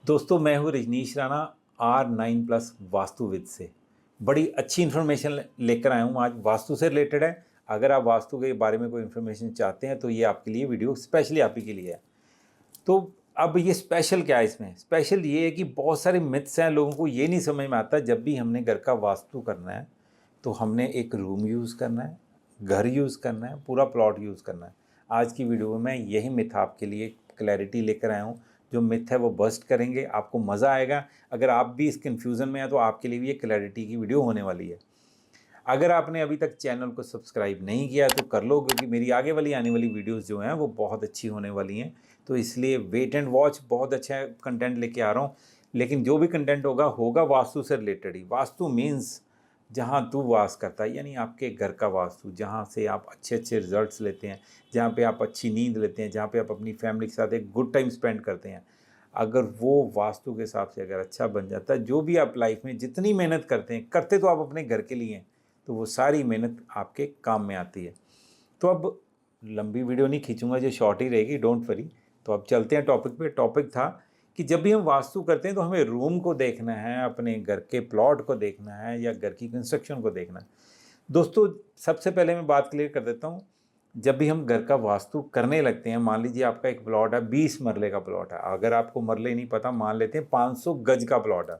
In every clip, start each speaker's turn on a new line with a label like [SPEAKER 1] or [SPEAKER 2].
[SPEAKER 1] दोस्तों मैं हूँ रजनीश राणा R9+ वास्तुविद से। बड़ी अच्छी इन्फॉर्मेशन लेकर आया हूँ आज, वास्तु से रिलेटेड है। अगर आप वास्तु के बारे में कोई इन्फॉर्मेशन चाहते हैं तो ये आपके लिए वीडियो स्पेशली आप ही के लिए है। तो अब ये स्पेशल क्या है, इसमें स्पेशल ये है कि बहुत सारे मिथ्स हैं, लोगों को ये नहीं समझ में आता। जब भी हमने घर का वास्तु करना है तो हमने एक रूम यूज़ करना है, घर यूज़ करना है, पूरा प्लॉट यूज़ करना है। आज की वीडियो में मैं यही मिथ आपके लिए क्लैरिटी लेकर आया हूँ। जो मिथ है वो बस्ट करेंगे, आपको मज़ा आएगा। अगर आप भी इस कन्फ्यूज़न में हैं तो आपके लिए भी ये क्लैरिटी की वीडियो होने वाली है। अगर आपने अभी तक चैनल को सब्सक्राइब नहीं किया तो कर लो, क्योंकि मेरी आगे वाली आने वाली वीडियोस जो हैं वो बहुत अच्छी होने वाली हैं। तो इसलिए वेट एंड वॉच, बहुत अच्छा कंटेंट लेके आ रहा हूँ। लेकिन जो भी कंटेंट होगा होगा वास्तु से रिलेटेड ही। वास्तु मीन्स जहाँ तू वास करता है, यानी आपके घर का वास्तु, जहाँ से आप अच्छे अच्छे रिजल्ट्स लेते हैं, जहाँ पे आप अच्छी नींद लेते हैं, जहाँ पे आप अपनी फैमिली के साथ एक गुड टाइम स्पेंड करते हैं। अगर वो वास्तु के हिसाब से अगर अच्छा बन जाता है, जो भी आप लाइफ में जितनी मेहनत करते हैं, करते तो आप अपने घर के लिए हैं, तो वो सारी मेहनत आपके काम में आती है। तो अब लंबी वीडियो नहीं खींचूंगा, जो शॉर्ट ही रहेगी, डोंट वरी। तो अब चलते हैं टॉपिक पे। टॉपिक था कि जब भी हम वास्तु करते हैं तो हमें रूम को देखना है, अपने घर के प्लॉट को देखना है, या घर की कंस्ट्रक्शन को देखना है। दोस्तों सबसे पहले मैं बात क्लियर कर देता हूँ। जब भी हम घर का वास्तु करने लगते हैं, मान लीजिए आपका एक प्लॉट है, 20 मरले का प्लॉट है। अगर आपको मरले नहीं पता, मान लेते हैं 500 गज का प्लॉट है।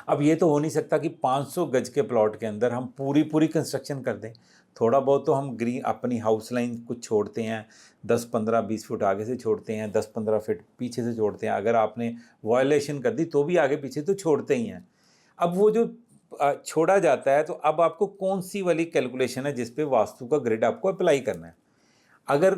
[SPEAKER 1] अब ये तो हो नहीं सकता कि 500 गज के प्लॉट के अंदर हम पूरी पूरी कंस्ट्रक्शन कर दें। थोड़ा बहुत तो हम ग्रीन अपनी हाउस लाइन कुछ छोड़ते हैं, 10-15-20 फुट आगे से छोड़ते हैं, 10-15 फीट पीछे से छोड़ते हैं। अगर आपने वायलेशन कर दी तो भी आगे पीछे तो छोड़ते ही हैं। अब वो जो छोड़ा जाता है, तो अब आपको कौन सी वाली कैलकुलेशन है जिस पे वास्तु का ग्रिड आपको अप्लाई करना है। अगर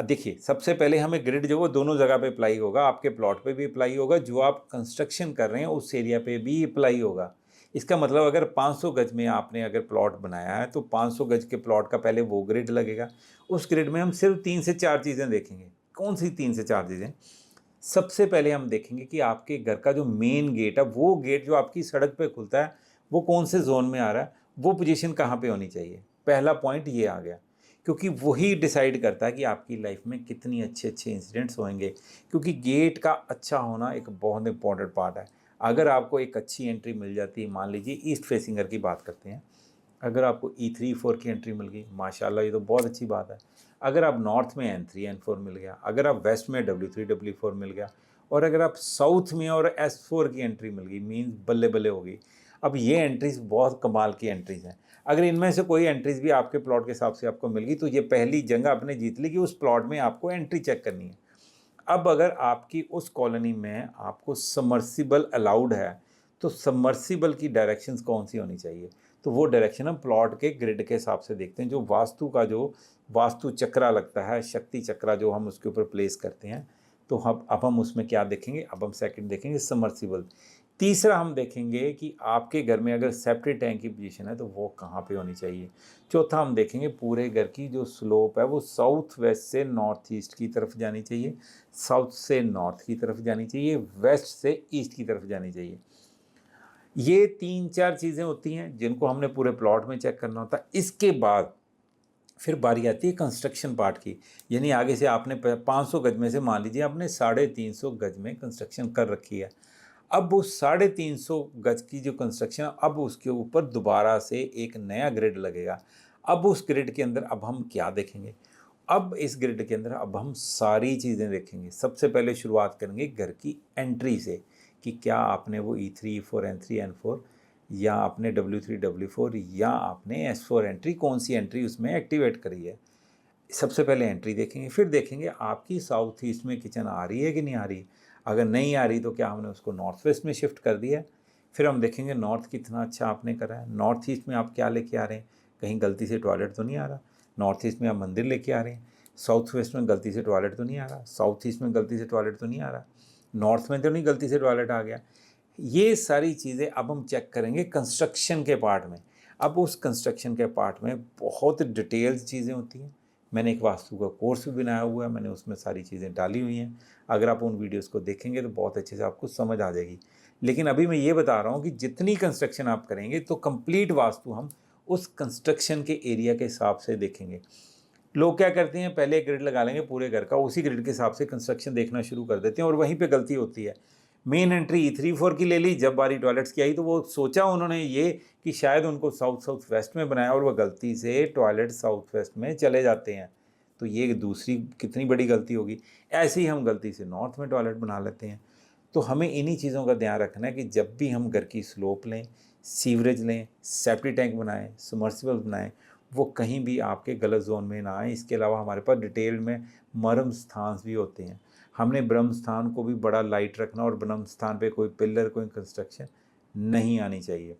[SPEAKER 1] देखिए, सबसे पहले हमें ग्रिड जो वो दोनों जगह पे अप्लाई होगा। आपके प्लॉट पे भी अप्लाई होगा, जो आप कंस्ट्रक्शन कर रहे हैं उस एरिया पे भी अप्लाई होगा। इसका मतलब अगर 500 गज में आपने अगर प्लॉट बनाया है तो 500 गज के प्लॉट का पहले वो ग्रिड लगेगा। उस ग्रिड में हम सिर्फ 3 से 4 चीज़ें देखेंगे। कौन सी 3 से 4 चीज़ें? सबसे पहले हम देखेंगे कि आपके घर का जो मेन गेट है, वो गेट जो आपकी सड़क पे खुलता है, वो कौन से जोन में आ रहा है, वो पोजीशन कहाँ पे होनी चाहिए। पहला पॉइंट ये आ गया, क्योंकि वही डिसाइड करता है कि आपकी लाइफ में कितनी अच्छे अच्छे इंसिडेंट्स होंगे। क्योंकि गेट का अच्छा होना एक बहुत इंपॉर्टेंट पार्ट है। अगर आपको एक अच्छी एंट्री मिल जाती है, मान लीजिए ईस्ट फेसिंग घर की बात करते हैं, अगर आपको E3-4 की एंट्री मिल गई, माशाल्लाह, ये तो बहुत अच्छी बात है। अगर आप नॉर्थ में N3-N4 मिल गया, अगर आप वेस्ट में W3-W4 मिल गया, और अगर आप साउथ में और S4 की एंट्री मिल गई, मीन्स बल्ले बल्ले हो गई। अब ये एंट्रीज़ बहुत कमाल की एंट्रीज़ हैं। अगर इनमें से कोई एंट्रीज़ भी आपके प्लॉट के हिसाब से आपको मिल गई, तो ये पहली जंग आपने जीत ली कि उस प्लॉट में आपको एंट्री चेक करनी है। अब अगर आपकी उस कॉलोनी में आपको सबमर्सिबल अलाउड है, तो सबमर्सिबल की डायरेक्शंस कौन सी होनी चाहिए? तो वो डायरेक्शन हम प्लॉट के ग्रिड के हिसाब से देखते हैं। जो वास्तु का जो वास्तु चक्रा लगता है, शक्ति चक्रा जो हम उसके ऊपर प्लेस करते हैं, तो अब हम उसमें क्या देखेंगे? अब हम सेकंड देखेंगे सबमर्सिबल। तीसरा हम देखेंगे कि आपके घर में अगर सेप्टिक टैंक की पोजीशन है तो वो कहाँ पे होनी चाहिए। चौथा हम देखेंगे पूरे घर की जो स्लोप है वो साउथ वेस्ट से नॉर्थ ईस्ट की तरफ जानी चाहिए, साउथ से नॉर्थ की तरफ जानी चाहिए, वेस्ट से ईस्ट की तरफ जानी चाहिए। ये 3-4 चीज़ें होती हैं जिनको हमने पूरे प्लॉट में चेक करना होता है। इसके बाद फिर बारी आती है कंस्ट्रक्शन पार्ट की। यानी आगे से आपने 500 गज में से मान लीजिए आपने 350 गज में कंस्ट्रक्शन कर रखी है। अब वो 350 गज की जो कंस्ट्रक्शन, अब उसके ऊपर दोबारा से एक नया ग्रिड लगेगा। अब उस ग्रिड के अंदर अब हम क्या देखेंगे? अब इस ग्रिड के अंदर अब हम सारी चीज़ें देखेंगे। सबसे पहले शुरुआत करेंगे घर की एंट्री से, कि क्या आपने वो E3-E4, N3-N4, या आपने W3-W4, या आपने S4 एंट्री, कौन सी एंट्री उसमें एक्टिवेट करी है। सबसे पहले एंट्री देखेंगे, फिर देखेंगे आपकी साउथ ईस्ट में किचन आ रही है कि नहीं आ रही। अगर नहीं आ रही तो क्या हमने उसको नॉर्थ वेस्ट में शिफ्ट कर दिया है। फिर हम देखेंगे नॉर्थ कितना अच्छा आपने करा है। नॉर्थ ईस्ट में आप क्या लेके आ रहे हैं? कहीं गलती से टॉयलेट तो नहीं आ रहा? नॉर्थ ईस्ट में आप मंदिर लेके आ रहे हैं। साउथ वेस्ट में गलती से टॉयलेट तो नहीं आ रहा? साउथ ईस्ट में गलती से टॉयलेट तो नहीं आ रहा? नॉर्थ में तो नहीं गलती से टॉयलेट आ गया? ये सारी चीज़ें अब हम चेक करेंगे कंस्ट्रक्शन के पार्ट में। अब उस कंस्ट्रक्शन के पार्ट में बहुत डिटेल्स चीज़ें होती हैं। मैंने एक वास्तु का कोर्स भी बनाया हुआ है, मैंने उसमें सारी चीज़ें डाली हुई हैं। अगर आप उन वीडियोस को देखेंगे तो बहुत अच्छे से आपको समझ आ जाएगी। लेकिन अभी मैं ये बता रहा हूँ कि जितनी कंस्ट्रक्शन आप करेंगे तो कंप्लीट वास्तु हम उस कंस्ट्रक्शन के एरिया के हिसाब से देखेंगे। लोग क्या करते हैं, पहले ग्रिड लगा लेंगे पूरे घर का, उसी ग्रिड के हिसाब से कंस्ट्रक्शन देखना शुरू कर देते हैं और वहीं पे गलती होती है। मेन एंट्री E34 की ले ली, जब बारी टॉयलेट्स की आई तो वो सोचा उन्होंने ये कि शायद उनको साउथ साउथ वेस्ट में बनाया और वह गलती से टॉयलेट साउथ वेस्ट में चले जाते हैं, तो ये दूसरी कितनी बड़ी गलती होगी। ऐसे ही हम गलती से नॉर्थ में टॉयलेट बना लेते हैं। तो हमें इन्हीं चीज़ों का ध्यान रखना है कि जब भी हम घर की स्लोप लें, सीवरेज लें, सेप्टिक टैंक बनाएं, सबमर्सिबल बनाएं, वो कहीं भी आपके गलत जोन में ना आए। इसके अलावा हमारे पास डिटेल में मर्म स्थान भी होते हैं। हमने ब्रह्म स्थान को भी बड़ा लाइट रखना और ब्रह्म स्थान पे कोई पिलर, कोई कंस्ट्रक्शन नहीं आनी चाहिए।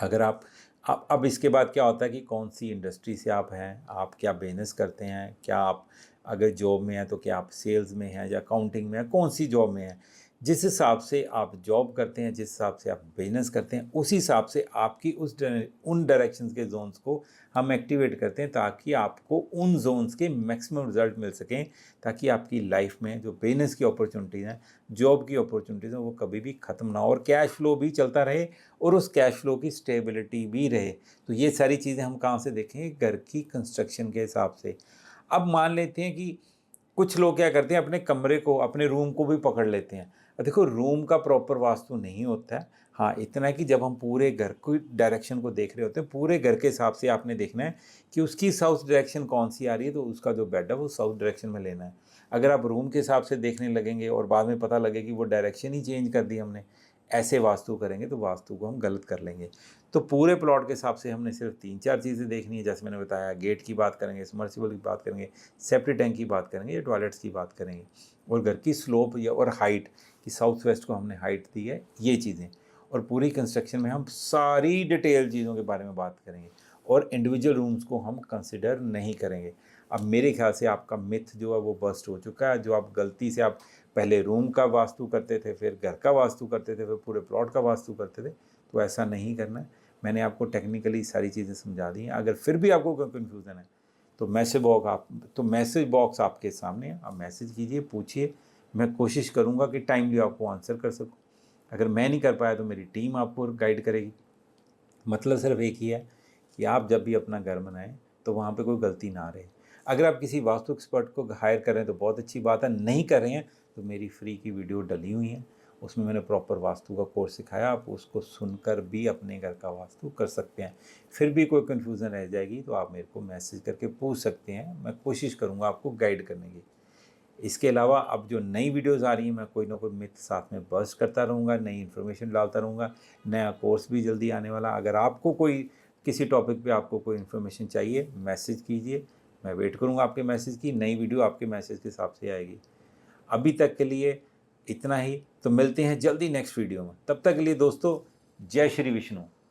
[SPEAKER 1] अगर आप अब इसके बाद क्या होता है कि कौन सी इंडस्ट्री से आप हैं, आप क्या बिजनेस करते हैं, क्या आप अगर जॉब में हैं तो क्या आप सेल्स में हैं या अकाउंटिंग में हैं, कौन सी जॉब में हैं। जिस हिसाब से आप जॉब करते हैं, जिस हिसाब से आप बिजनेस करते हैं, उस हिसाब से आपकी उन डायरेक्शंस के जोन्स को हम एक्टिवेट करते हैं ताकि आपको उन जोन्स के मैक्सिमम रिजल्ट मिल सकें, ताकि आपकी लाइफ में जो बिजनेस की अपॉर्चुनिटीज़ हैं, जॉब की अपॉर्चुनिटीज़ हैं, वो कभी भी ख़त्म ना हो और कैश फ्लो भी चलता रहे और उस कैश फ्लो की स्टेबिलिटी भी रहे। तो ये सारी चीज़ें हम कहाँ से देखेंगे? घर की कंस्ट्रक्शन के हिसाब से। अब मान लेते हैं कि कुछ लोग क्या करते हैं, अपने कमरे को, अपने रूम को भी पकड़ लेते हैं। देखो, रूम का प्रॉपर वास्तु नहीं होता है। हाँ, इतना है कि जब हम पूरे घर की डायरेक्शन को देख रहे होते हैं, पूरे घर के हिसाब से आपने देखना है कि उसकी साउथ डायरेक्शन कौन सी आ रही है, तो उसका जो बेड है वो साउथ डायरेक्शन में लेना है। अगर आप रूम के हिसाब से देखने लगेंगे और बाद में पता लगे कि वो डायरेक्शन ही चेंज कर दी हमने, ऐसे वास्तु करेंगे तो वास्तु को हम गलत कर लेंगे। तो पूरे प्लॉट के हिसाब से हमने सिर्फ 3-4 चीज़ें देखनी है, जैसे मैंने बताया, गेट की बात करेंगे, सबमर्सिबल की बात करेंगे, सेप्टिक टैंक की बात करेंगे या टॉयलेट्स की बात करेंगे, और घर की स्लोप या और हाइट कि साउथ वेस्ट को हमने हाइट दी है, ये चीज़ें। और पूरी कंस्ट्रक्शन में हम सारी डिटेल चीज़ों के बारे में बात करेंगे और इंडिविजुअल रूम्स को हम कंसिडर नहीं करेंगे। अब मेरे ख्याल से आपका मिथ जो है वो बस्ट हो चुका है। जो आप गलती से आप पहले रूम का वास्तु करते थे, फिर घर का वास्तु करते थे, फिर पूरे प्लॉट का वास्तु करते थे, तो ऐसा नहीं करना है। मैंने आपको टेक्निकली सारी चीज़ें समझा दी हैं। अगर फिर भी आपको कोई कन्फ्यूज़न है तो मैसेज बॉक्स आपके सामने है, आप मैसेज कीजिए, पूछिए। मैं कोशिश करूँगा कि टाइमली आपको आंसर कर सकूँ। अगर मैं नहीं कर पाया तो मेरी टीम आपको गाइड करेगी। मतलब सिर्फ एक ही है कि आप जब भी अपना घर बनाएं तो वहाँ पे कोई गलती ना रहे। अगर आप किसी वास्तु एक्सपर्ट को हायर कर रहे हैं तो बहुत अच्छी बात है, नहीं कर रहे हैं तो मेरी फ्री की वीडियो डली हुई है, उसमें मैंने प्रॉपर वास्तु का कोर्स सिखाया। आप उसको सुनकर भी अपने घर का वास्तु कर सकते हैं। फिर भी कोई कन्फ्यूज़न रह जाएगी तो आप मेरे को मैसेज करके पूछ सकते हैं, मैं कोशिश करूँगा आपको गाइड करने की। इसके अलावा अब जो नई वीडियोज़ आ रही हैं, मैं कोई ना कोई मिथ साथ में बर्स्ट करता रहूँगा, नई इन्फॉर्मेशन डालता रहूँगा। नया कोर्स भी जल्दी आने वाला। अगर आपको कोई किसी टॉपिक पे आपको कोई इन्फॉर्मेशन चाहिए, मैसेज कीजिए, मैं वेट करूँगा आपके मैसेज की। नई वीडियो आपके मैसेज के हिसाब से आएगी। अभी तक के लिए इतना ही, तो मिलते हैं जल्दी नेक्स्ट वीडियो में। तब तक के लिए दोस्तों, जय श्री विष्णु।